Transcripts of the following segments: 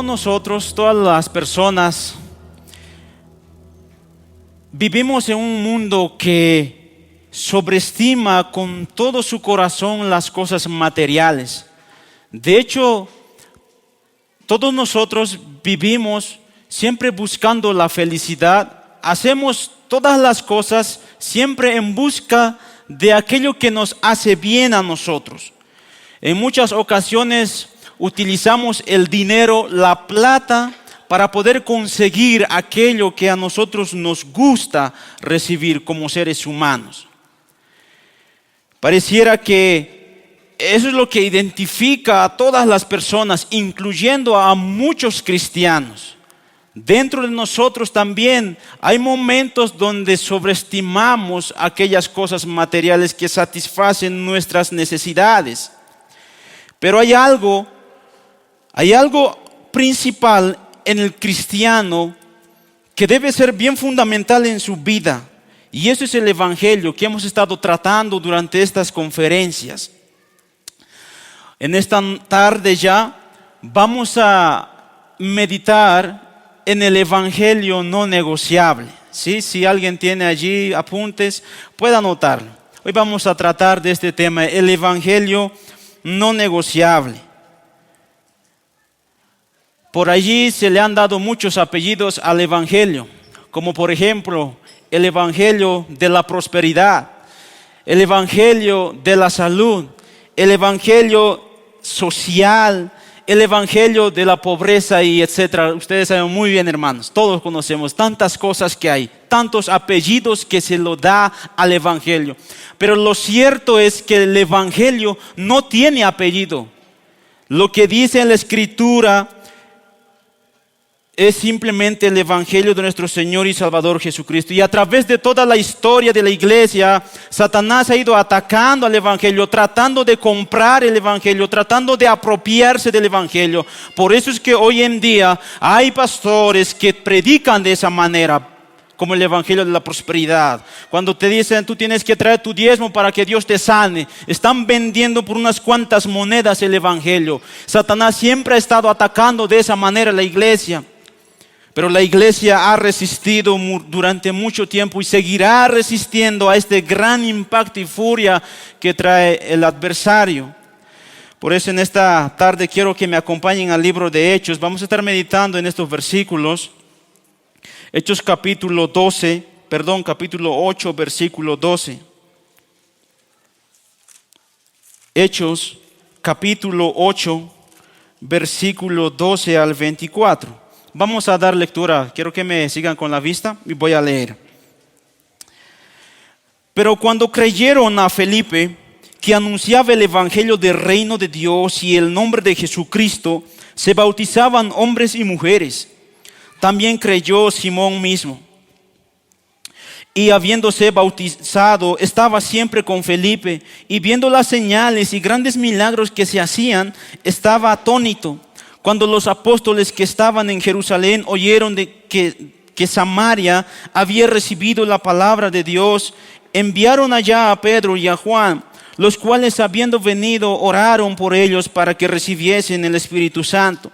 todos nosotros, todas las personas, vivimos en un mundo que sobreestima con todo su corazón las cosas materiales. De hecho, todos nosotros vivimos siempre buscando la felicidad. Hacemos todas las cosas siempre en busca de aquello que nos hace bien a nosotros. En muchas ocasiones utilizamos el dinero, la plata, para poder conseguir aquello que a nosotros nos gusta recibir como seres humanos. Pareciera que eso es lo que identifica a todas las personas, incluyendo a muchos cristianos. Dentro de nosotros también hay momentos donde sobreestimamos aquellas cosas materiales que satisfacen nuestras necesidades. Pero hay algo principal en el cristiano que debe ser bien fundamental en su vida. Y eso es el evangelio que hemos estado tratando durante estas conferencias. En esta tarde ya vamos a meditar en el evangelio no negociable. ¿Sí? Si alguien tiene allí apuntes, puede anotarlo. Hoy vamos a tratar de este tema, el evangelio no negociable. Por allí se le han dado muchos apellidos al evangelio, como por ejemplo el evangelio de la prosperidad, el evangelio de la salud, el evangelio social, el evangelio de la pobreza y etcétera. Ustedes saben muy bien, hermanos, todos conocemos tantas cosas que hay, tantos apellidos que se lo da al evangelio. Pero lo cierto es que el evangelio no tiene apellido. Lo que dice en la escritura es simplemente el evangelio de nuestro Señor y Salvador Jesucristo. Y a través de toda la historia de la iglesia, Satanás ha ido atacando al evangelio, tratando de comprar el evangelio, tratando de apropiarse del evangelio. Por eso es que hoy en día hay pastores que predican de esa manera, como el evangelio de la prosperidad. Cuando te dicen, tú tienes que traer tu diezmo para que Dios te sane, están vendiendo por unas cuantas monedas el evangelio. Satanás siempre ha estado atacando de esa manera a la iglesia. Pero la iglesia ha resistido durante mucho tiempo y seguirá resistiendo a este gran impacto y furia que trae el adversario. Por eso en esta tarde quiero que me acompañen al libro de Hechos. Vamos a estar meditando en estos versículos. Hechos capítulo 8, versículo 12. Hechos capítulo 8, versículo 12 al 24. Vamos a dar lectura. Quiero que me sigan con la vista y voy a leer. Pero cuando creyeron a Felipe, que anunciaba el evangelio del reino de Dios y el nombre de Jesucristo, se bautizaban hombres y mujeres. También creyó Simón mismo. Y habiéndose bautizado, estaba siempre con Felipe, y viendo las señales y grandes milagros que se hacían, estaba atónito. Cuando los apóstoles que estaban en Jerusalén oyeron de que Samaria había recibido la palabra de Dios, enviaron allá a Pedro y a Juan, los cuales habiendo venido oraron por ellos para que recibiesen el Espíritu Santo,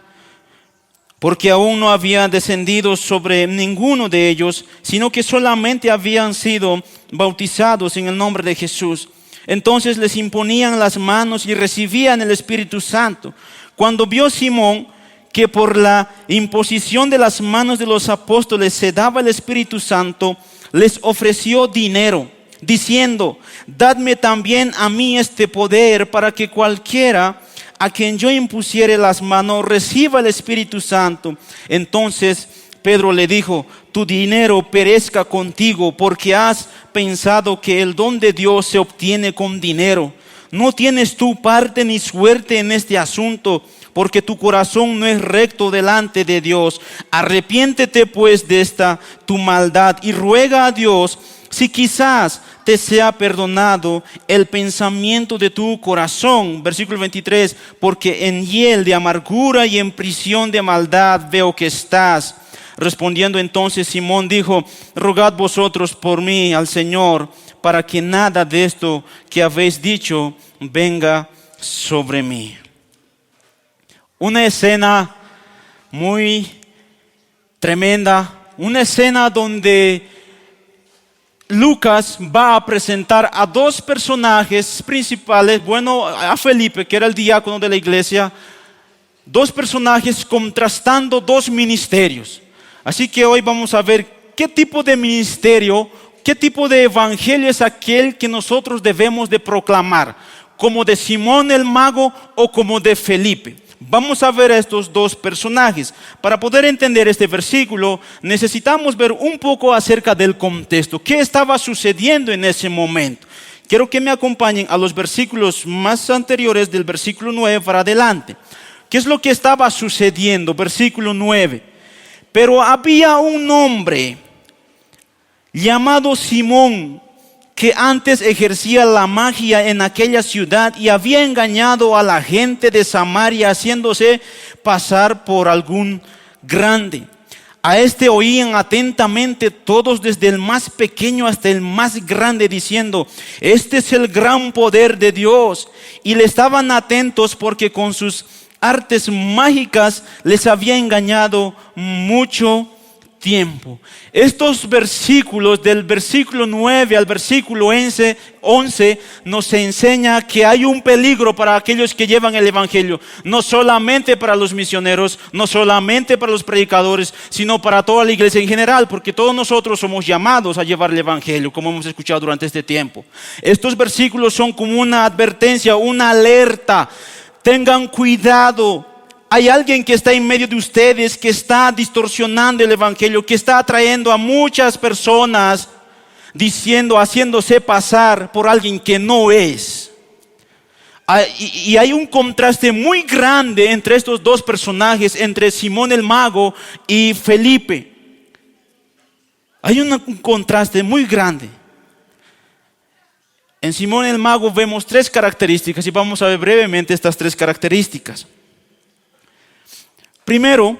porque aún no había descendido sobre ninguno de ellos, sino que solamente habían sido bautizados en el nombre de Jesús. Entonces les imponían las manos y recibían el Espíritu Santo. Cuando vio Simón que por la imposición de las manos de los apóstoles se daba el Espíritu Santo, les ofreció dinero, diciendo, dadme también a mí este poder para que cualquiera a quien yo impusiere las manos reciba el Espíritu Santo. Entonces Pedro le dijo, tu dinero perezca contigo, porque has pensado que el don de Dios se obtiene con dinero. No tienes tú parte ni suerte en este asunto, porque tu corazón no es recto delante de Dios. Arrepiéntete pues de esta tu maldad y ruega a Dios si quizás te sea perdonado el pensamiento de tu corazón. Versículo 23, porque en hiel de amargura y en prisión de maldad veo que estás. Respondiendo entonces Simón dijo, rogad vosotros por mí al Señor, para que nada de esto que habéis dicho venga sobre mí. Una escena muy tremenda, una escena donde Lucas va a presentar a dos personajes principales, bueno, a Felipe, que era el diácono de la iglesia, dos personajes contrastando dos ministerios. Así que hoy vamos a ver qué tipo de ministerio, qué tipo de evangelio es aquel que nosotros debemos de proclamar, como de Simón el mago o como de Felipe. Vamos a ver a estos dos personajes. Para poder entender este versículo, necesitamos ver un poco acerca del contexto. ¿Qué estaba sucediendo en ese momento? Quiero que me acompañen a los versículos más anteriores, del versículo 9 para adelante. ¿Qué es lo que estaba sucediendo? Versículo 9. Pero había un hombre llamado Simón, que antes ejercía la magia en aquella ciudad y había engañado a la gente de Samaria, haciéndose pasar por algún grande. A este oían atentamente todos, desde el más pequeño hasta el más grande, diciendo: este es el gran poder de Dios. Y le estaban atentos porque con sus artes mágicas les había engañado mucho tiempo. Estos versículos, del versículo 9 al versículo 11, nos enseña que hay un peligro para aquellos que llevan el evangelio, no solamente para los misioneros, no solamente para los predicadores, sino para toda la iglesia en general, porque todos nosotros somos llamados a llevar el evangelio, como hemos escuchado durante este tiempo. Estos versículos son como una advertencia, una alerta. Tengan cuidado. Hay alguien que está en medio de ustedes, que está distorsionando el evangelio, que está atrayendo a muchas personas, haciéndose pasar por alguien que no es. Y hay un contraste muy grande entre estos dos personajes, entre Simón el mago y Felipe. Hay un contraste muy grande. En Simón el mago vemos tres características y vamos a ver brevemente estas tres características. Primero,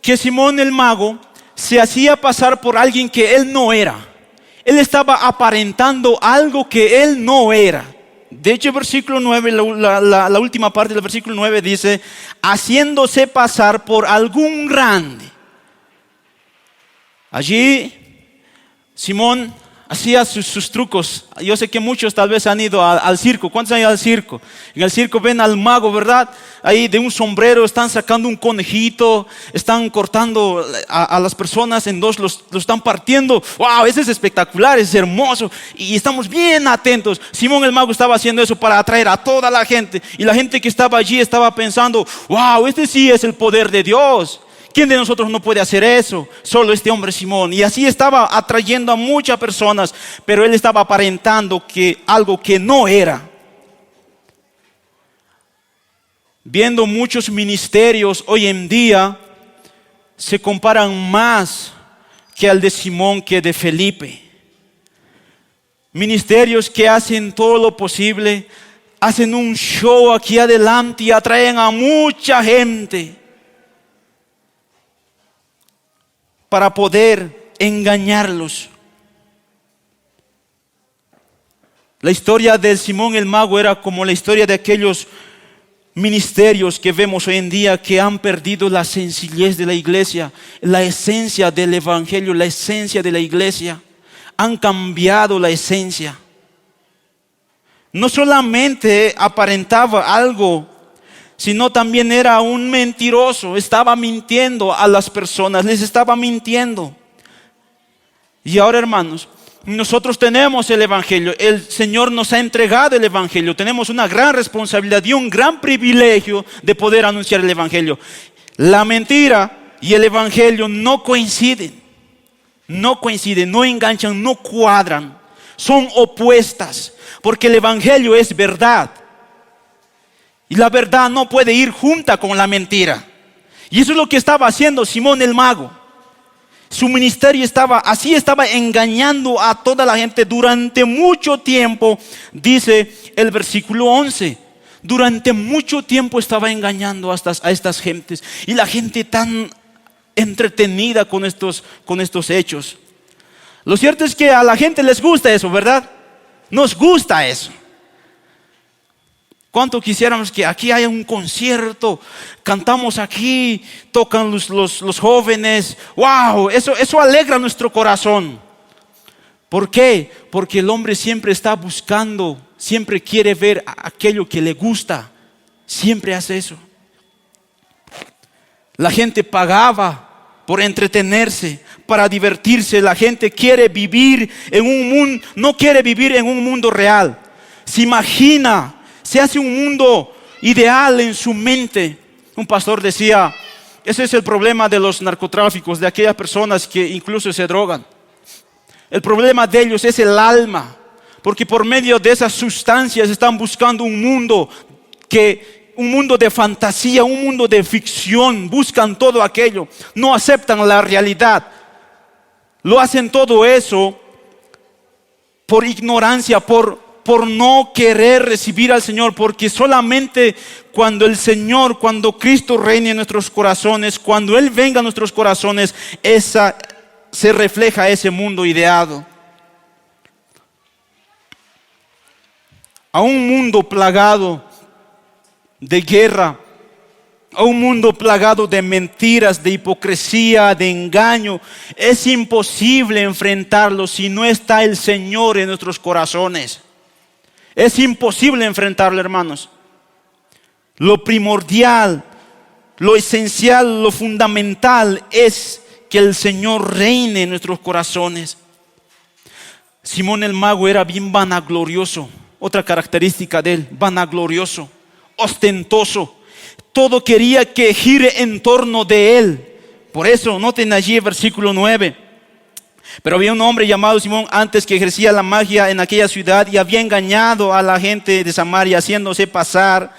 que Simón el mago se hacía pasar por alguien que él no era. Él estaba aparentando algo que él no era. De hecho, el versículo 9, la última parte del versículo 9 dice: haciéndose pasar por algún grande. Allí Simón hacía sus trucos. Yo sé que muchos tal vez han ido al circo. ¿Cuántos han ido al circo? En el circo ven al mago, ¿verdad? Ahí de un sombrero están sacando un conejito, están cortando a las personas en dos, los están partiendo. ¡Wow! Eso es espectacular, es hermoso. Y estamos bien atentos. Simón el mago estaba haciendo eso para atraer a toda la gente. Y la gente que estaba allí estaba pensando: ¡wow! Este sí es el poder de Dios. ¿Quién de nosotros no puede hacer eso? Solo este hombre Simón. Y así estaba atrayendo a muchas personas, pero él estaba aparentando algo que no era. Viendo muchos ministerios hoy en día, se comparan más que al de Simón que de Felipe. Ministerios que hacen todo lo posible, hacen un show aquí adelante y atraen a mucha gente para poder engañarlos. La historia de Simón el mago era como la historia de aquellos ministerios que vemos hoy en día, que han perdido la sencillez de la iglesia, la esencia del evangelio, la esencia de la iglesia. Han cambiado la esencia. No solamente aparentaba algo, sino también era un mentiroso. Estaba mintiendo a las personas, les estaba mintiendo. Y ahora, hermanos, nosotros tenemos el evangelio. El Señor nos ha entregado el evangelio. Tenemos una gran responsabilidad y un gran privilegio de poder anunciar el evangelio. La mentira y el evangelio no coinciden. No coinciden, no enganchan, no cuadran. Son opuestas, porque el evangelio es verdad. Y la verdad no puede ir junta con la mentira. Y eso es lo que estaba haciendo Simón el mago. Su ministerio estaba engañando a toda la gente durante mucho tiempo. Dice el versículo 11. Durante mucho tiempo estaba engañando a estas gentes. Y la gente tan entretenida con estos hechos. Lo cierto es que a la gente les gusta eso, ¿verdad? Nos gusta eso. ¿Cuánto quisiéramos que aquí haya un concierto? Cantamos aquí, tocan los jóvenes. ¡Wow! Eso alegra nuestro corazón. ¿Por qué? Porque el hombre siempre está buscando, siempre quiere ver aquello que le gusta. Siempre hace eso. La gente pagaba por entretenerse, para divertirse. La gente quiere vivir en un mundo, no quiere vivir en un mundo real. Se imagina, se hace un mundo ideal en su mente. Un pastor decía, ese es el problema de los narcotráficos, de aquellas personas que incluso se drogan. El problema de ellos es el alma, porque por medio de esas sustancias están buscando un mundo de fantasía, un mundo de ficción. Buscan todo aquello, no aceptan la realidad. Lo hacen todo eso por ignorancia, por no querer recibir al Señor, porque solamente cuando el Señor, cuando Cristo reine en nuestros corazones, cuando Él venga a nuestros corazones, se refleja ese mundo ideado. A un mundo plagado de guerra, a un mundo plagado de mentiras, de hipocresía, de engaño, es imposible enfrentarlo si no está el Señor en nuestros corazones. Es imposible enfrentarlo, hermanos. Lo primordial, lo esencial, lo fundamental es que el Señor reine en nuestros corazones. Simón el mago era bien vanaglorioso. Otra característica de él, vanaglorioso, ostentoso. Todo quería que gire en torno de él. Por eso, noten allí el versículo 9. Pero había un hombre llamado Simón antes que ejercía la magia en aquella ciudad y había engañado a la gente de Samaria, haciéndose pasar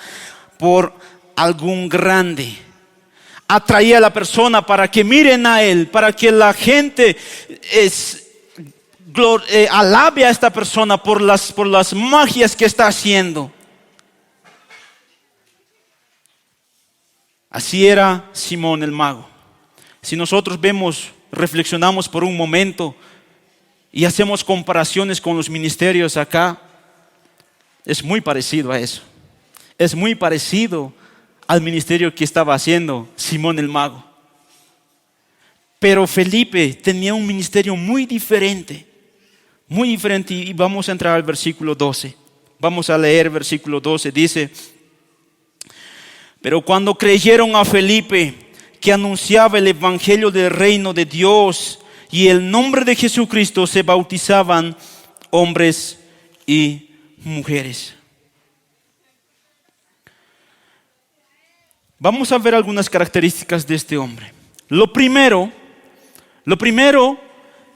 por algún grande. Atraía a la persona para que miren a él, para que la gente alabe a esta persona por las magias que está haciendo. Así era Simón el mago. Si nosotros reflexionamos por un momento y hacemos comparaciones con los ministerios acá, es muy parecido a eso. Es muy parecido al ministerio que estaba haciendo Simón el mago. Pero Felipe tenía un ministerio muy diferente, y vamos a entrar al versículo 12. Vamos a leer el versículo 12, dice: pero cuando creyeron a Felipe, que anunciaba el evangelio del reino de Dios y el nombre de Jesucristo, se bautizaban hombres y mujeres. Vamos a ver algunas características de este hombre. Lo primero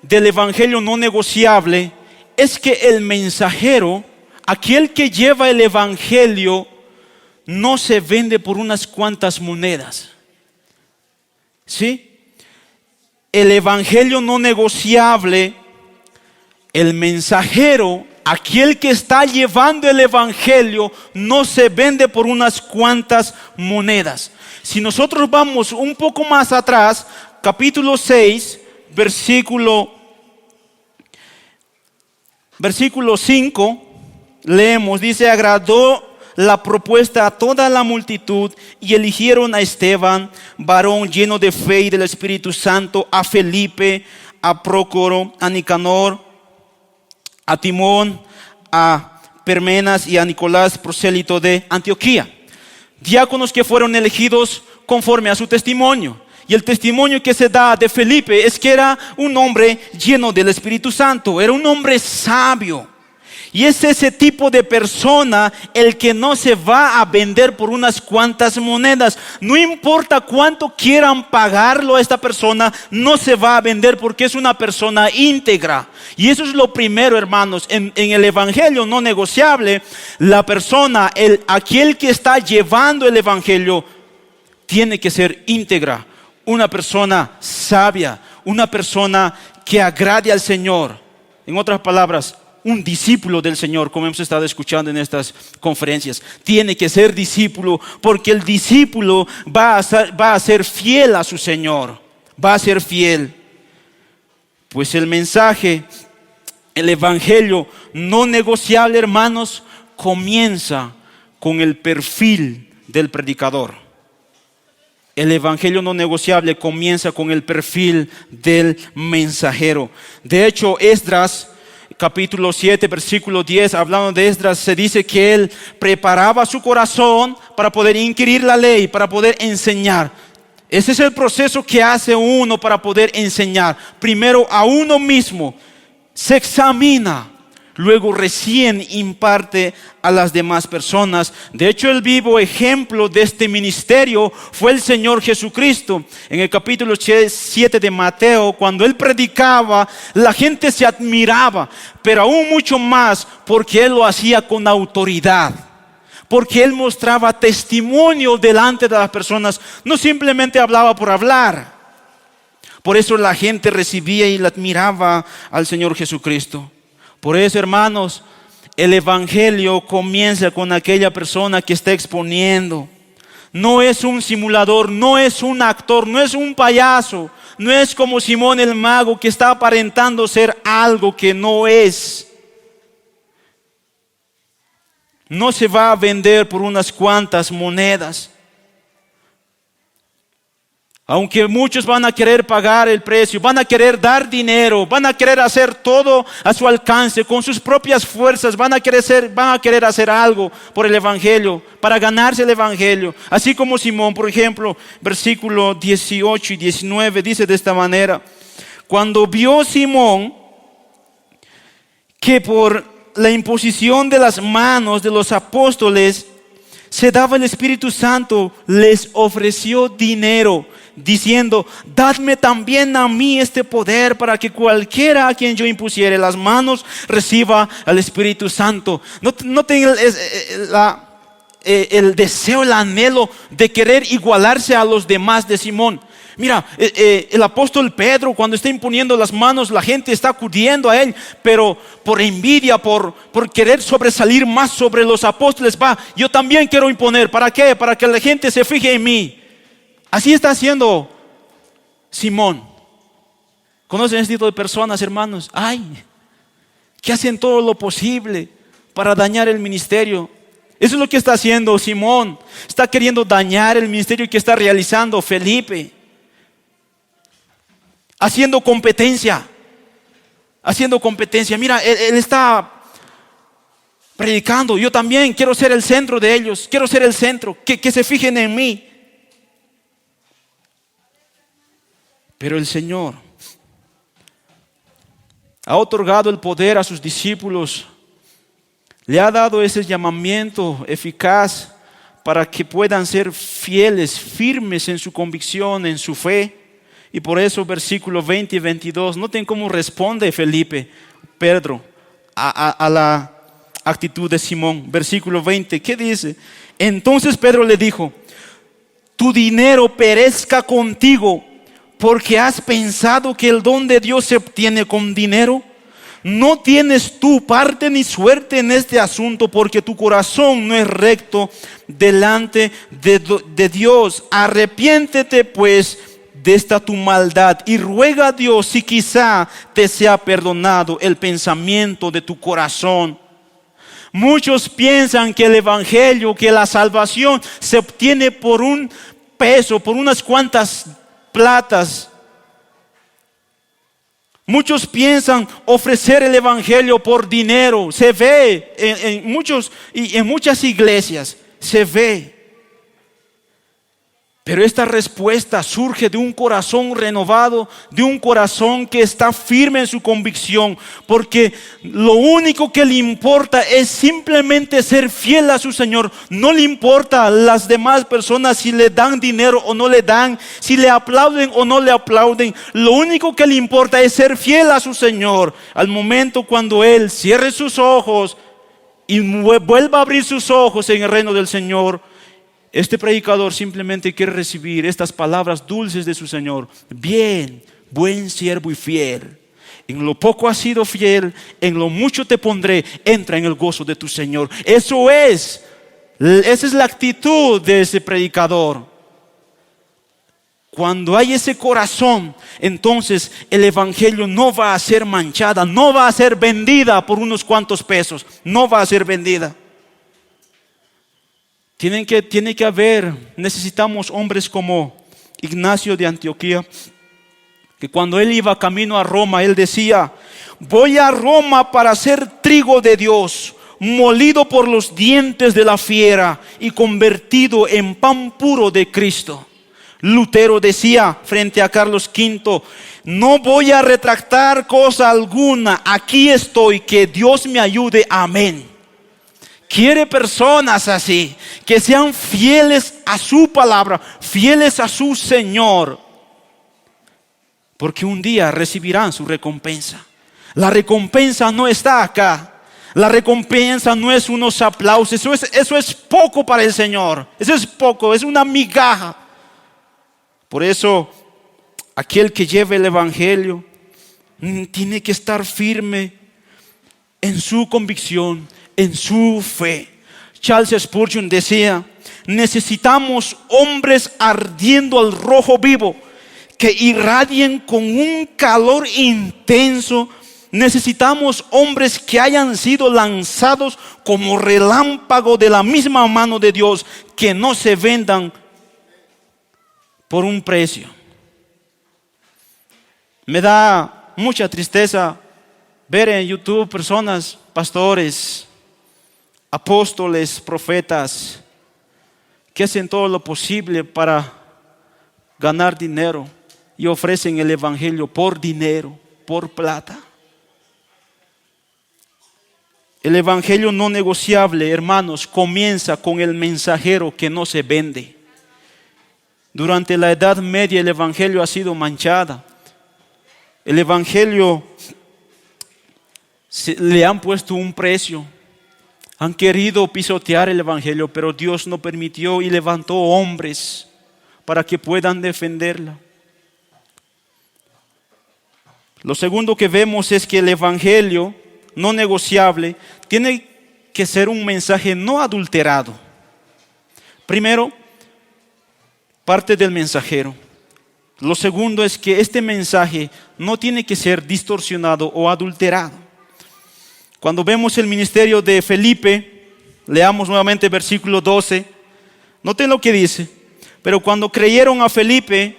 del evangelio no negociable es que el mensajero, aquel que lleva el evangelio, no se vende por unas cuantas monedas. ¿Sí? El evangelio no negociable, el mensajero, aquel que está llevando el evangelio, no se vende por unas cuantas monedas. Si nosotros vamos un poco más atrás, capítulo 6, versículo 5, leemos, dice: agradó la propuesta a toda la multitud y eligieron a Esteban, varón lleno de fe y del Espíritu Santo, a Felipe, a Prócoro, a Nicanor, a Timón, a Parmenas y a Nicolás, prosélito de Antioquía. Diáconos que fueron elegidos conforme a su testimonio. Y el testimonio que se da de Felipe es que era un hombre lleno del Espíritu Santo, era un hombre sabio. Y es ese tipo de persona el que no se va a vender por unas cuantas monedas. No importa cuánto quieran pagarlo a esta persona, no se va a vender porque es una persona íntegra. Y eso es lo primero, hermanos. En el evangelio no negociable, la persona, aquel que está llevando el evangelio, tiene que ser íntegra. Una persona sabia, una persona que agrade al Señor. En otras palabras, un discípulo del Señor, como hemos estado escuchando en estas conferencias. Tiene que ser discípulo, porque el discípulo va a ser fiel a su Señor. Va a ser fiel. Pues el mensaje, el evangelio no negociable, hermanos, comienza con el perfil del predicador. El evangelio no negociable comienza con el perfil del mensajero. De hecho, Esdras, capítulo 7, versículo 10, hablando de Esdras, se dice que él preparaba su corazón para poder inquirir la ley, para poder enseñar. Ese es el proceso que hace uno para poder enseñar. Primero a uno mismo, se examina, luego recién imparte a las demás personas. De hecho, el vivo ejemplo de este ministerio fue el Señor Jesucristo. En el capítulo 7 de Mateo, cuando Él predicaba, la gente se admiraba, pero aún mucho más porque Él lo hacía con autoridad. Porque Él mostraba testimonio delante de las personas, no simplemente hablaba por hablar. Por eso la gente recibía y la admiraba al Señor Jesucristo. Por eso, hermanos, el evangelio comienza con aquella persona que está exponiendo. No es un simulador, no es un actor, no es un payaso, no es como Simón el mago que está aparentando ser algo que no es. No se va a vender por unas cuantas monedas. Aunque muchos van a querer pagar el precio, van a querer dar dinero, van a querer hacer todo a su alcance, con sus propias fuerzas, van a querer hacer algo por el evangelio, para ganarse el evangelio. Así como Simón, por ejemplo, versículo 18 y 19 dice de esta manera: cuando vio Simón que por la imposición de las manos de los apóstoles se daba el Espíritu Santo, les ofreció dinero, diciendo: dadme también a mí este poder, para que cualquiera a quien yo impusiere las manos reciba al Espíritu Santo. No tenga el deseo, el anhelo de querer igualarse a los demás de Simón. Mira, el apóstol Pedro, cuando está imponiendo las manos, la gente está acudiendo a él, pero por envidia, por querer sobresalir más sobre los apóstoles, yo también quiero imponer. ¿Para qué? Para que la gente se fije en mí. Así está haciendo Simón. ¿Conocen este tipo de personas, hermanos? Que hacen todo lo posible para dañar el ministerio. Eso es lo que está haciendo Simón. Está queriendo dañar el ministerio que está realizando Felipe. Haciendo competencia. Mira, él está predicando. Yo también quiero ser el centro de ellos. Quiero ser el centro. Que se fijen en mí. Pero el Señor ha otorgado el poder a sus discípulos. Le ha dado ese llamamiento eficaz para que puedan ser fieles, firmes en su convicción, en su fe. Y por eso versículos 20 y 22, noten cómo responde Pedro a la actitud de Simón. Versículo 20, ¿qué dice? Entonces Pedro le dijo: tu dinero perezca contigo, porque has pensado que el don de Dios se obtiene con dinero. No tienes tú parte ni suerte en este asunto, porque tu corazón no es recto delante de Dios. Arrepiéntete pues de esta tu maldad y ruega a Dios si quizá te sea perdonado el pensamiento de tu corazón. Muchos piensan que el evangelio, que la salvación se obtiene por un peso, por unas cuantas platas. Muchos piensan ofrecer el evangelio por dinero. Se ve en muchas iglesias, se ve. Pero esta respuesta surge de un corazón renovado, de un corazón que está firme en su convicción, porque lo único que le importa es simplemente ser fiel a su Señor. No le importa a las demás personas si le dan dinero o no le dan, si le aplauden o no le aplauden. Lo único que le importa es ser fiel a su Señor. Al momento cuando Él cierre sus ojos y vuelva a abrir sus ojos en el reino del Señor, este predicador simplemente quiere recibir estas palabras dulces de su Señor: bien, buen siervo y fiel. En lo poco has sido fiel, en lo mucho te pondré, entra en el gozo de tu Señor. Esa es la actitud de ese predicador. Cuando hay ese corazón, entonces el evangelio no va a ser manchada, no va a ser vendida por unos cuantos pesos, no va a ser vendida. Tiene que haber, necesitamos hombres como Ignacio de Antioquía, que cuando él iba camino a Roma, él decía: voy a Roma para ser trigo de Dios, molido por los dientes de la fiera y convertido en pan puro de Cristo. Lutero decía frente a Carlos V: no voy a retractar cosa alguna, aquí estoy, que Dios me ayude, amén. Quiere personas así, que sean fieles a su palabra, fieles a su Señor, porque un día recibirán su recompensa. La recompensa no está acá. La recompensa no es unos aplausos. Eso es poco para el Señor. Eso es poco, es una migaja. Por eso, aquel que lleve el evangelio tiene que estar firme en su convicción, en su fe. Charles Spurgeon decía: necesitamos hombres ardiendo al rojo vivo, que irradien con un calor intenso. Necesitamos hombres que hayan sido lanzados como relámpago de la misma mano de Dios, que no se vendan por un precio. Me da mucha tristeza ver en YouTube personas, pastores, apóstoles, profetas, que hacen todo lo posible para ganar dinero y ofrecen el evangelio por dinero, por plata. El evangelio no negociable, hermanos, comienza con el mensajero que no se vende. Durante la Edad Media el evangelio ha sido manchada. El evangelio le han puesto un precio. Han querido pisotear el evangelio, pero Dios no permitió y levantó hombres para que puedan defenderla. Lo segundo que vemos es que el evangelio no negociable tiene que ser un mensaje no adulterado. Primero, parte del mensajero. Lo segundo es que este mensaje no tiene que ser distorsionado o adulterado. Cuando vemos el ministerio de Felipe, leamos nuevamente versículo 12. Noten lo que dice: pero cuando creyeron a Felipe,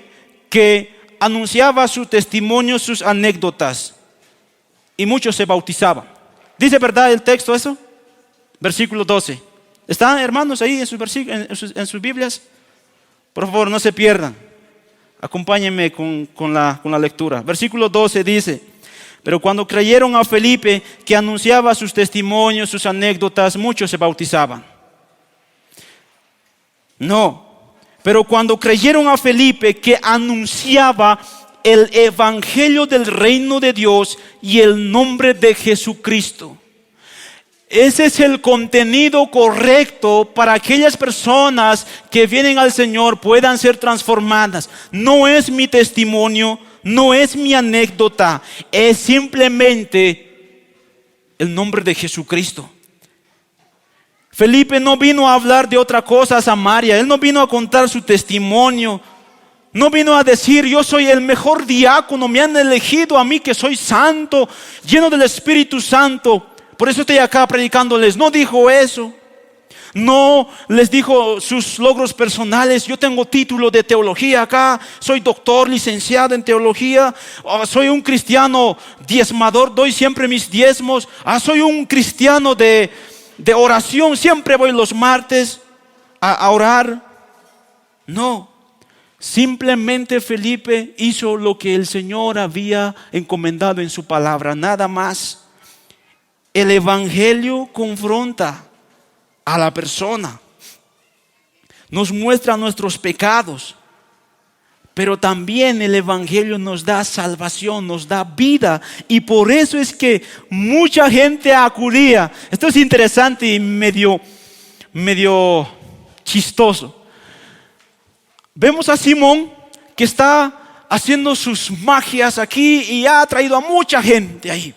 que anunciaba su testimonio, sus anécdotas, y muchos se bautizaban. ¿Dice verdad el texto eso? Versículo 12. ¿Están, hermanos, ahí en sus Biblias? Por favor, no se pierdan. Acompáñenme con la lectura. Versículo 12 dice: pero cuando creyeron a Felipe, que anunciaba sus testimonios, sus anécdotas, muchos se bautizaban. No, pero cuando creyeron a Felipe, que anunciaba el evangelio del reino de Dios y el nombre de Jesucristo. Ese es el contenido correcto para aquellas personas que vienen al Señor puedan ser transformadas. No es mi testimonio, no es mi anécdota, es simplemente el nombre de Jesucristo. Felipe no vino a hablar de otra cosa a Samaria, él no vino a contar su testimonio. No vino a decir: yo soy el mejor diácono, me han elegido a mí que soy santo, lleno del Espíritu Santo, por eso estoy acá predicándoles. No dijo eso. No les dijo sus logros personales: yo tengo título de teología acá, soy doctor, licenciado en teología, soy un cristiano diezmador, doy siempre mis diezmos, soy un cristiano de oración, siempre voy los martes a orar. No. Simplemente Felipe hizo lo que el Señor había encomendado en su palabra, nada más. El evangelio confronta a la persona, nos muestra nuestros pecados, pero también el evangelio nos da salvación, nos da vida, y por eso es que mucha gente acudía. Esto es interesante y medio chistoso. Vemos a Simón que está haciendo sus magias aquí y ha traído a mucha gente ahí,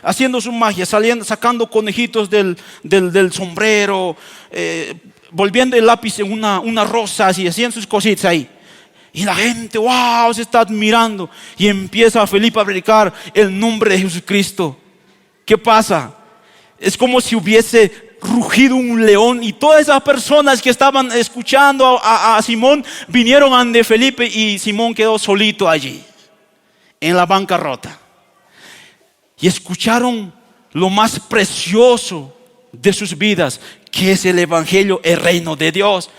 haciendo sus magias, sacando conejitos del sombrero, volviendo el lápiz en una rosa, así, haciendo sus cositas ahí. Y la gente, wow, se está admirando. Y empieza Felipe a predicar el nombre de Jesucristo. ¿Qué pasa? Es como si hubiese rugido un león y todas esas personas que estaban escuchando a Simón vinieron ante Felipe y Simón quedó solito allí, en la bancarrota. Y escucharon lo más precioso de sus vidas, que es el evangelio, el reino de Dios.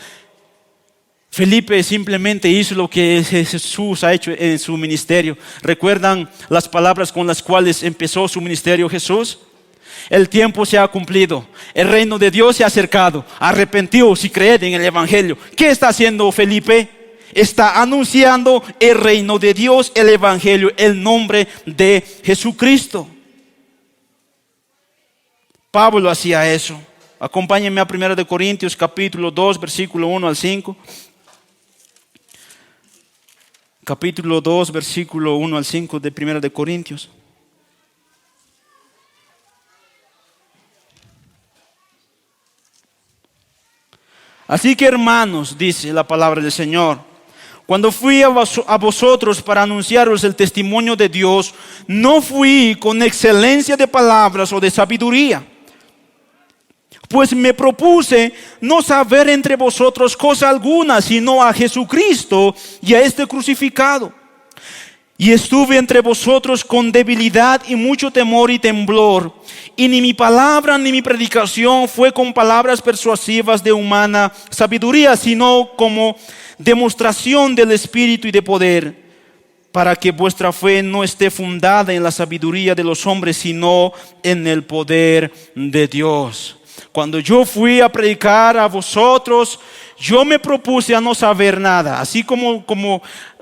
Felipe simplemente hizo lo que Jesús ha hecho en su ministerio. ¿Recuerdan las palabras con las cuales empezó su ministerio Jesús? El tiempo se ha cumplido, el reino de Dios se ha acercado, arrepentíos y creed en el evangelio. ¿Qué está haciendo Felipe? Está anunciando el reino de Dios, el evangelio, el nombre de Jesucristo. Pablo hacía eso. Acompáñenme a 1 Corintios capítulo 2, versículo 1 al 5. Capítulo 2, versículo 1 al 5 de 1 Corintios. Así que, hermanos, dice la palabra del Señor, cuando fui a vosotros para anunciaros el testimonio de Dios, no fui con excelencia de palabras o de sabiduría, pues me propuse no saber entre vosotros cosa alguna, sino a Jesucristo y a este crucificado. Y estuve entre vosotros con debilidad y mucho temor y temblor. Y ni mi palabra ni mi predicación fue con palabras persuasivas de humana sabiduría, sino como demostración del Espíritu y de poder, para que vuestra fe no esté fundada en la sabiduría de los hombres, sino en el poder de Dios. Cuando yo fui a predicar a vosotros, yo me propuse a no saber nada. Así como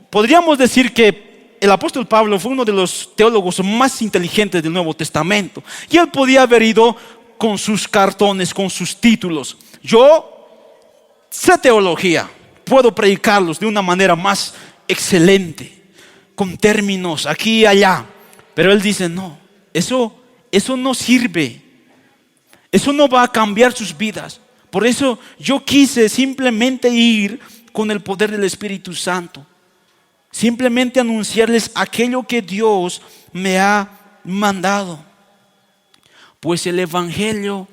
podríamos decir que el apóstol Pablo fue uno de los teólogos más inteligentes del Nuevo Testamento. Y él podía haber ido con sus cartones, con sus títulos. Yo sé teología, puedo predicarlos de una manera más excelente, con términos aquí y allá. Pero él dice, no, eso no sirve. Eso no va a cambiar sus vidas. Por eso yo quise simplemente ir con el poder del Espíritu Santo. Simplemente anunciarles aquello que Dios me ha mandado. Pues el evangelio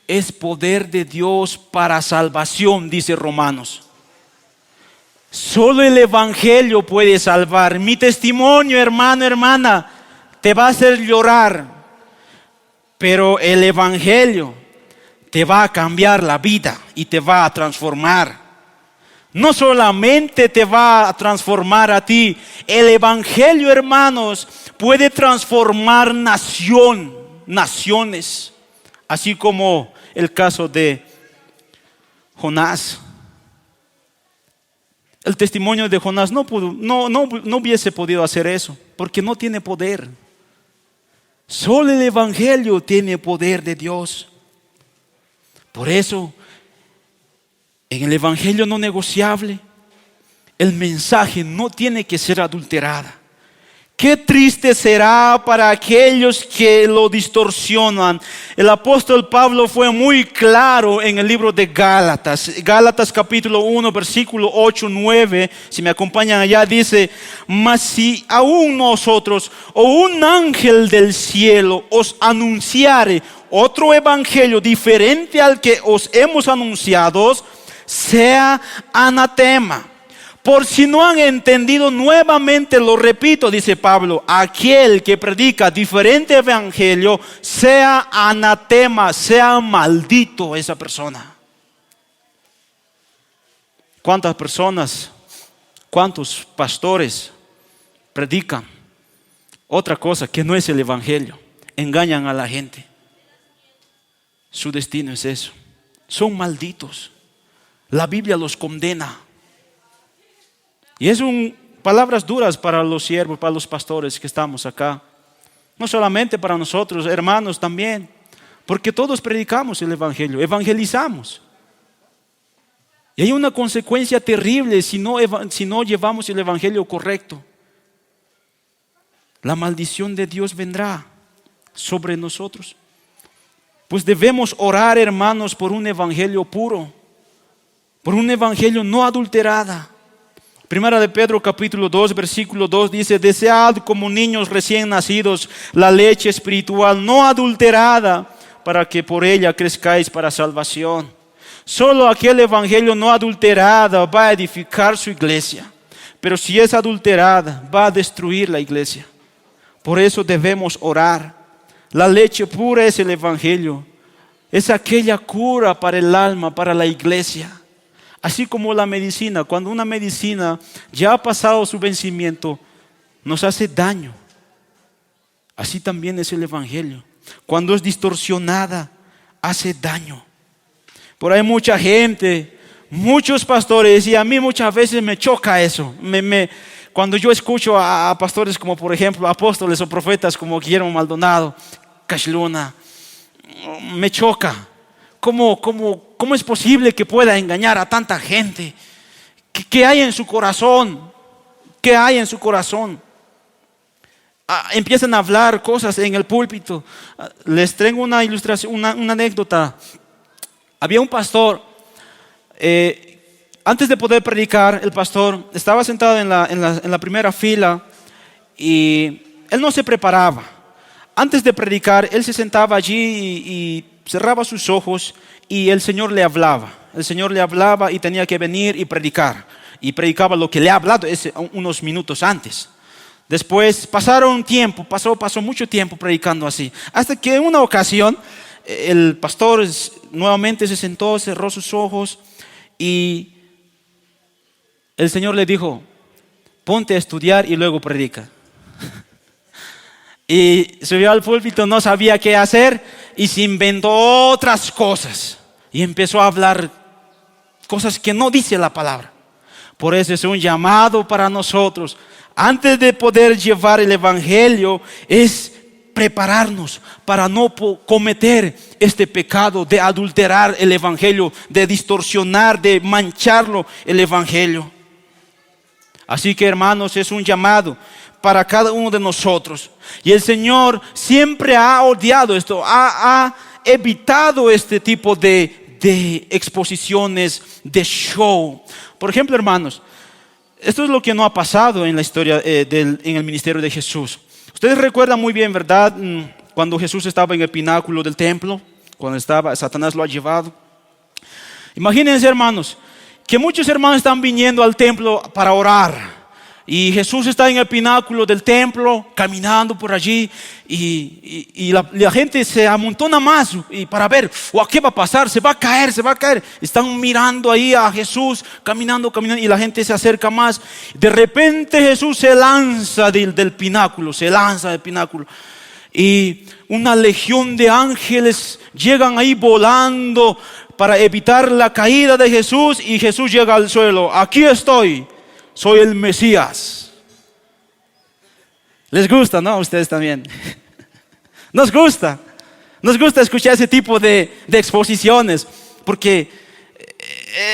es poder de Dios para salvación, dice Romanos. Solo el evangelio puede salvar. Mi testimonio, hermano, hermana, te va a hacer llorar, pero el evangelio te va a cambiar la vida y te va a transformar. No solamente te va a transformar a ti, el evangelio, hermanos, puede transformar naciones, así como el caso de Jonás. El testimonio de Jonás no hubiese podido hacer eso, porque no tiene poder. Solo el evangelio tiene poder de Dios. Por eso, en el evangelio no negociable, el mensaje no tiene que ser adulterada. Qué triste será para aquellos que lo distorsionan. El apóstol Pablo fue muy claro en el libro de Gálatas. Gálatas capítulo 1, versículo 8, 9. Si me acompañan allá, dice: mas si aún nosotros o un ángel del cielo os anunciare otro evangelio diferente al que os hemos anunciado, sea anatema. Por si no han entendido, nuevamente lo repito, dice Pablo: aquel que predica diferente evangelio, sea anatema, sea maldito esa persona. ¿Cuántas personas, cuántos pastores predican otra cosa que no es el evangelio? Engañan a la gente. Su destino es eso. Son malditos. La Biblia los condena. Y es palabras duras para los siervos, para los pastores que estamos acá. No solamente para nosotros, hermanos también. Porque todos predicamos el evangelio, evangelizamos. Y hay una consecuencia terrible si no llevamos el evangelio correcto. La maldición de Dios vendrá sobre nosotros. Pues debemos orar, hermanos, por un evangelio puro, por un evangelio no adulterada. Primera de Pedro capítulo 2 versículo 2 dice: desead como niños recién nacidos la leche espiritual no adulterada para que por ella crezcáis para salvación. Solo aquel evangelio no adulterado va a edificar su iglesia, pero si es adulterada, va a destruir la iglesia. Por eso debemos orar. La leche pura es el evangelio. Es aquella cura para el alma, para la iglesia. Así como la medicina, cuando una medicina ya ha pasado su vencimiento, nos hace daño. Así también es el evangelio. Cuando es distorsionada, hace daño. Por ahí mucha gente, muchos pastores, y a mí muchas veces me choca eso. Cuando yo escucho a pastores como por ejemplo apóstoles o profetas como Guillermo Maldonado, Cash Luna, me choca. ¿Cómo es posible que pueda engañar a tanta gente? ¿Qué hay en su corazón? ¿Qué hay en su corazón? Empiezan a hablar cosas en el púlpito. Les traigo una ilustración, una anécdota. Había un pastor, antes de poder predicar, el pastor estaba sentado en la primera fila y él no se preparaba. Antes de predicar, él se sentaba allí y cerraba sus ojos y el Señor le hablaba. El Señor le hablaba y tenía que venir y predicar. Y predicaba lo que le ha hablado unos minutos antes. Después pasó mucho tiempo predicando así. Hasta que en una ocasión el pastor nuevamente se sentó, cerró sus ojos y el Señor le dijo: ponte a estudiar y luego predica. Y subió al púlpito, no sabía qué hacer y se inventó otras cosas. Y empezó a hablar cosas que no dice la palabra. Por eso es un llamado para nosotros. Antes de poder llevar el evangelio, es prepararnos para no cometer este pecado de adulterar el evangelio, de distorsionar, de mancharlo el evangelio. Así que hermanos, es un llamado para cada uno de nosotros. Y el Señor siempre ha odiado esto, ha evitado este tipo de exposiciones, de show. Por ejemplo, hermanos, esto es lo que no ha pasado en la historia, en el ministerio de Jesús. Ustedes recuerdan muy bien, ¿verdad? Cuando Jesús estaba en el pináculo del templo, cuando Satanás lo ha llevado. Imagínense, hermanos, que muchos hermanos están viniendo al templo para orar. Y Jesús está en el pináculo del templo, caminando por allí, y la gente se amontona más y para ver, ¿qué va a pasar? Se va a caer. Están mirando ahí a Jesús, caminando, y la gente se acerca más. De repente Jesús se lanza del pináculo, y una legión de ángeles llegan ahí volando para evitar la caída de Jesús, y Jesús llega al suelo: aquí estoy. Soy el Mesías. ¿Les gusta, no? Ustedes también. Nos gusta escuchar ese tipo de exposiciones, porque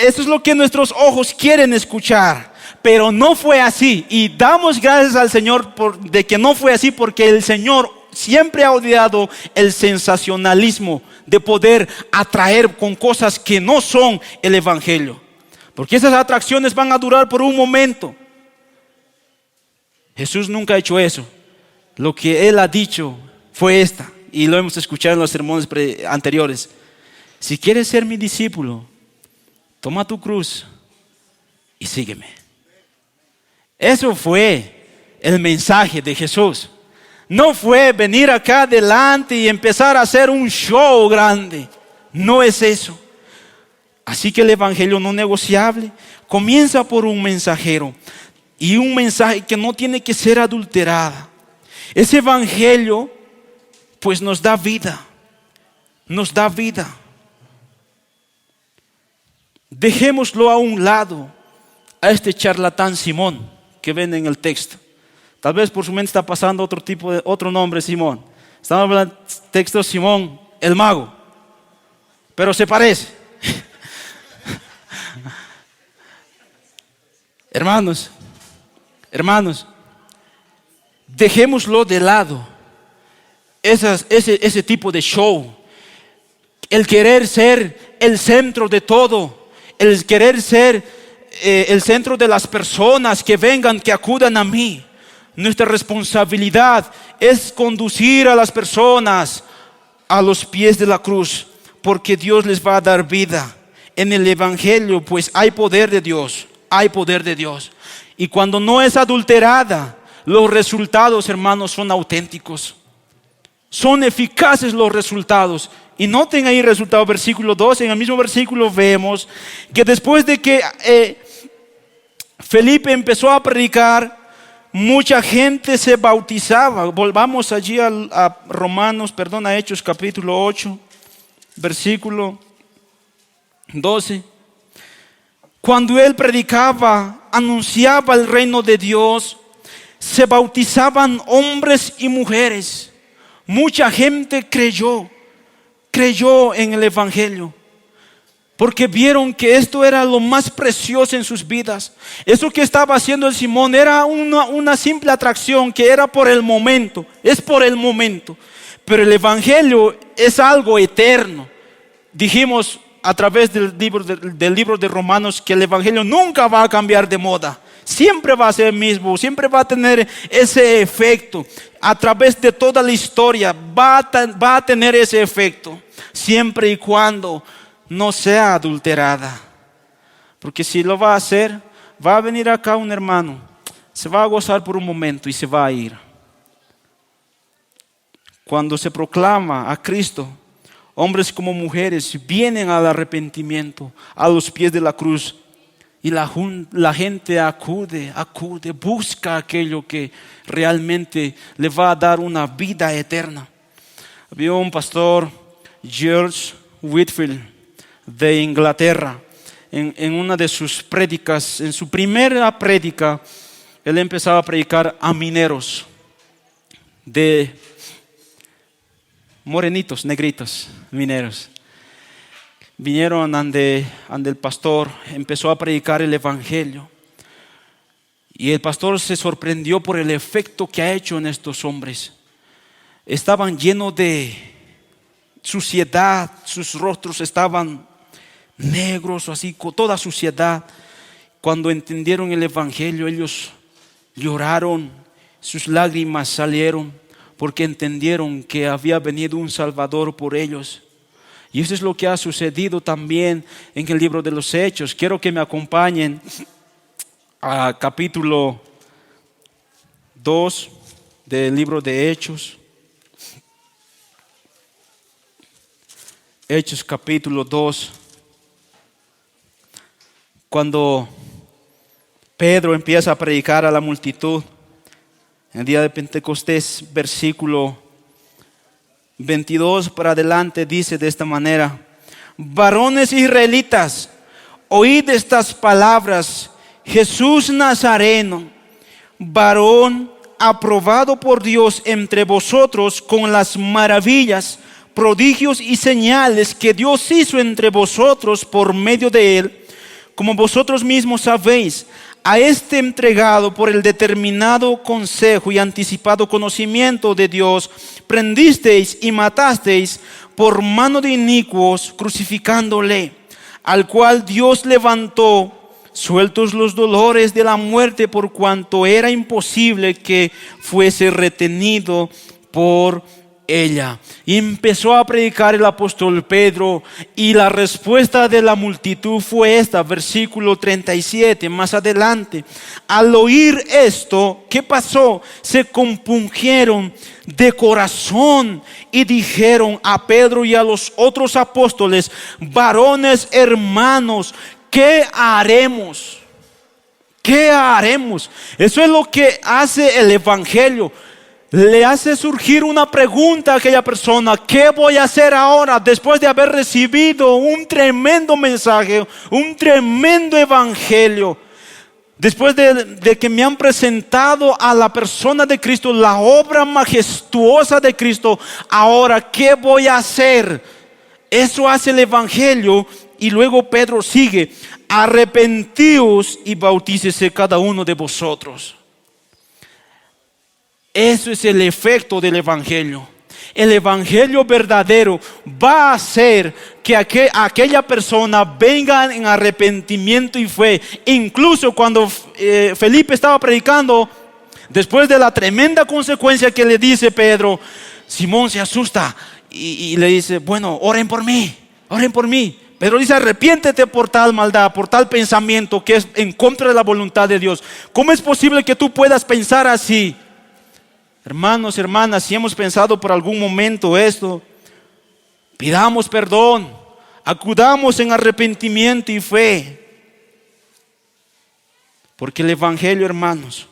eso es lo que nuestros ojos quieren escuchar. Pero no fue así, y damos gracias al Señor de que no fue así, porque el Señor siempre ha odiado el sensacionalismo de poder atraer con cosas que no son el evangelio. Porque esas atracciones van a durar por un momento. Jesús nunca ha hecho eso. Lo que Él ha dicho fue esta, y lo hemos escuchado en los sermones anteriores: si quieres ser mi discípulo, toma tu cruz y sígueme. Eso fue el mensaje de Jesús. No fue venir acá adelante y empezar a hacer un show grande. No es eso. Así que el evangelio no negociable comienza por un mensajero, y un mensaje que no tiene que ser adulterada. Ese evangelio pues nos da vida. Dejémoslo a un lado a este charlatán Simón que ven en el texto. Tal vez por su mente está pasando otro nombre, Simón. Estamos hablando del texto Simón el mago, pero se parece. Hermanos, dejémoslo de lado, ese tipo de show, el querer ser el centro de todo, el querer ser el centro de las personas que vengan, que acudan a mí. Nuestra responsabilidad es conducir a las personas a los pies de la cruz, porque Dios les va a dar vida. En el Evangelio pues hay poder de Dios, hay poder de Dios. Y cuando no es adulterada, los resultados, hermanos, son auténticos. Son eficaces los resultados. Y noten ahí el resultado, versículo 12. En el mismo versículo vemos que después de que Felipe empezó a predicar, mucha gente se bautizaba. Volvamos allí a Hechos capítulo 8, versículo 12. Cuando él predicaba, anunciaba el reino de Dios, se bautizaban hombres y mujeres. Mucha gente creyó en el Evangelio, porque vieron que esto era lo más precioso en sus vidas. Eso que estaba haciendo el Simón era una simple atracción que era por el momento, es por el momento. Pero el Evangelio es algo eterno. Dijimos a través del libro de Romanos que el Evangelio nunca va a cambiar de moda. Siempre va a ser el mismo, siempre va a tener ese efecto. A través de toda la historia va a tener ese efecto, siempre y cuando no sea adulterada. Porque si lo va a hacer, va a venir acá un hermano, se va a gozar por un momento y se va a ir. Cuando se proclama a Cristo, hombres como mujeres vienen al arrepentimiento, a los pies de la cruz. Y la gente acude, busca aquello que realmente le va a dar una vida eterna. Había un pastor, George Whitefield, de Inglaterra. En una de sus prédicas, en su primera prédica, él empezaba a predicar a mineros, de morenitos, negritos, mineros. Vinieron ante el pastor, empezó a predicar el Evangelio. Y el pastor se sorprendió por el efecto que ha hecho en estos hombres. Estaban llenos de suciedad, sus rostros estaban negros, así con toda suciedad. Cuando entendieron el Evangelio, ellos lloraron, sus lágrimas salieron, porque entendieron que había venido un Salvador por ellos. Y eso es lo que ha sucedido también en el libro de los Hechos. Quiero que me acompañen a capítulo 2 del libro de Hechos. Hechos capítulo 2. Cuando Pedro empieza a predicar a la multitud, en el día de Pentecostés, versículo 22 para adelante dice de esta manera: varones israelitas, oíd estas palabras. Jesús Nazareno, varón aprobado por Dios entre vosotros con las maravillas, prodigios y señales que Dios hizo entre vosotros por medio de él, como vosotros mismos sabéis. A este entregado por el determinado consejo y anticipado conocimiento de Dios, prendisteis y matasteis por mano de inicuos, crucificándole, al cual Dios levantó, sueltos los dolores de la muerte, por cuanto era imposible que fuese retenido por ella. Y empezó a predicar el apóstol Pedro, y la respuesta de la multitud fue esta, versículo 37, más adelante. Al oír esto, ¿qué pasó? Se compungieron de corazón y dijeron a Pedro y a los otros apóstoles: varones hermanos, ¿qué haremos? ¿Qué haremos? Eso es lo que hace el Evangelio. Le hace surgir una pregunta a aquella persona: ¿qué voy a hacer ahora después de haber recibido un tremendo mensaje, un tremendo evangelio? Después de que me han presentado a la persona de Cristo, la obra majestuosa de Cristo, ahora ¿qué voy a hacer? Eso hace el evangelio. Y luego Pedro sigue: arrepentíos y bautícese cada uno de vosotros. Eso es el efecto del Evangelio. El Evangelio verdadero va a hacer que aquella persona venga en arrepentimiento y fe. Incluso cuando Felipe estaba predicando, después de la tremenda consecuencia que le dice Pedro, Simón se asusta y le dice, bueno, oren por mí, oren por mí. Pedro dice, arrepiéntete por tal maldad, por tal pensamiento que es en contra de la voluntad de Dios. ¿Cómo es posible que tú puedas pensar así? Hermanos, hermanas, si hemos pensado por algún momento esto, pidamos perdón, acudamos en arrepentimiento y fe. Porque el Evangelio, hermanos,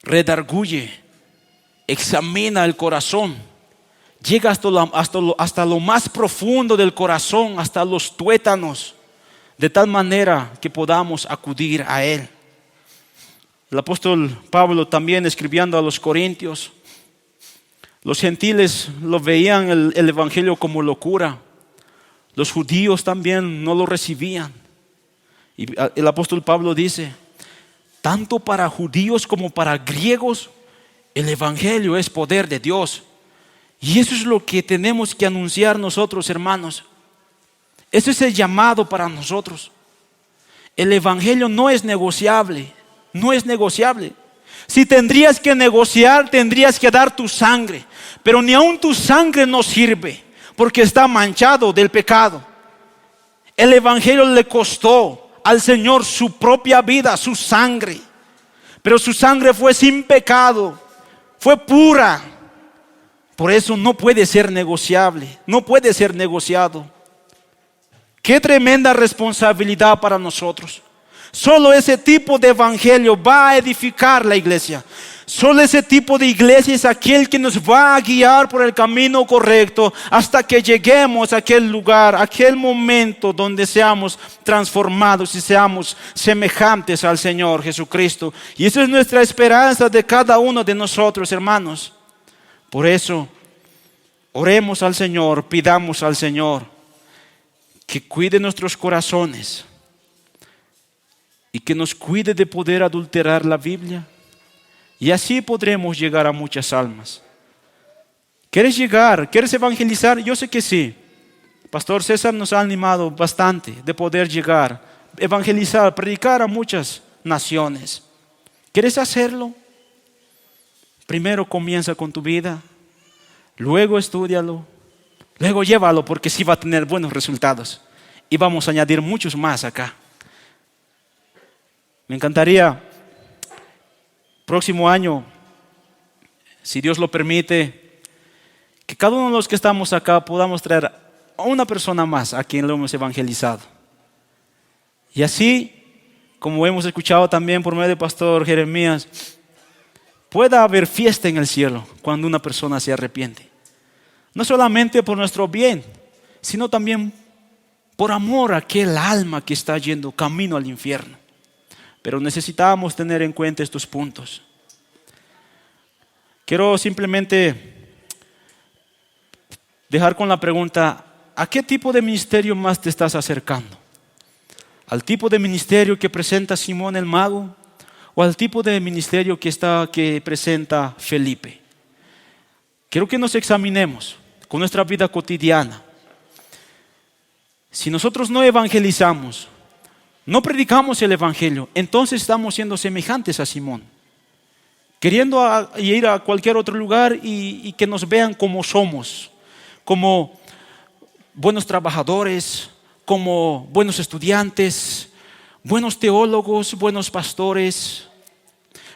redarguye, examina el corazón, llega hasta lo más profundo del corazón, hasta los tuétanos, de tal manera que podamos acudir a Él. El apóstol Pablo también escribiendo a los Corintios, los gentiles lo veían el Evangelio como locura, los judíos también no lo recibían. Y el apóstol Pablo dice, tanto para judíos como para griegos, el Evangelio es poder de Dios. Y eso es lo que tenemos que anunciar nosotros, hermanos. Ese es el llamado para nosotros. El Evangelio no es negociable, no es negociable. Si tendrías que negociar, tendrías que dar tu sangre. Pero ni aun tu sangre no sirve, porque está manchado del pecado. El Evangelio le costó al Señor su propia vida, su sangre. Pero su sangre fue sin pecado, fue pura. Por eso no puede ser negociable, no puede ser negociado. Qué tremenda responsabilidad para nosotros. Solo ese tipo de evangelio va a edificar la iglesia. Solo ese tipo de iglesia es aquel que nos va a guiar por el camino correcto hasta que lleguemos a aquel lugar, a aquel momento donde seamos transformados y seamos semejantes al Señor Jesucristo. Y esa es nuestra esperanza de cada uno de nosotros, hermanos. Por eso, oremos al Señor, pidamos al Señor que cuide nuestros corazones y que nos cuide de poder adulterar la Biblia. Y así podremos llegar a muchas almas. ¿Quieres llegar? ¿Quieres evangelizar? Yo sé que sí. Pastor César nos ha animado bastante de poder llegar, evangelizar, predicar a muchas naciones. ¿Quieres hacerlo? Primero comienza con tu vida, luego estúdialo, luego llévalo, porque sí va a tener buenos resultados. Y vamos a añadir muchos más acá. Me encantaría próximo año, si Dios lo permite, que cada uno de los que estamos acá podamos traer a una persona más a quien lo hemos evangelizado. Y así, como hemos escuchado también por medio del pastor Jeremías, pueda haber fiesta en el cielo cuando una persona se arrepiente. No solamente por nuestro bien, sino también por amor a aquel alma que está yendo camino al infierno. Pero necesitamos tener en cuenta estos puntos. Quiero simplemente dejar con la pregunta, ¿a qué tipo de ministerio más te estás acercando? ¿Al tipo de ministerio que presenta Simón el mago? ¿O al tipo de ministerio que presenta Felipe? Quiero que nos examinemos con nuestra vida cotidiana. Si nosotros no evangelizamos, no predicamos el Evangelio, entonces estamos siendo semejantes a Simón, queriendo ir a cualquier otro lugar y que nos vean como somos, como buenos trabajadores, como buenos estudiantes, buenos teólogos, buenos pastores.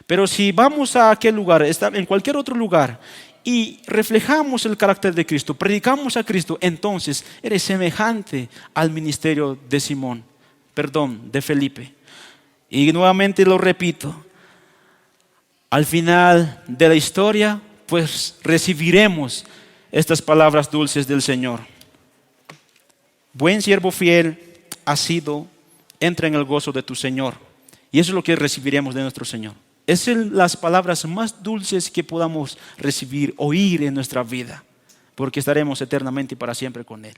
Pero si vamos a aquel lugar, en cualquier otro lugar, y reflejamos el carácter de Cristo, predicamos a Cristo, entonces eres semejante al ministerio de Simón. De Felipe. Y nuevamente lo repito, al final de la historia, pues recibiremos estas palabras dulces del Señor. Buen siervo fiel has sido, entra en el gozo de tu Señor. Y eso es lo que recibiremos de nuestro Señor. Esas son las palabras más dulces que podamos recibir, oír en nuestra vida, porque estaremos eternamente y para siempre con Él.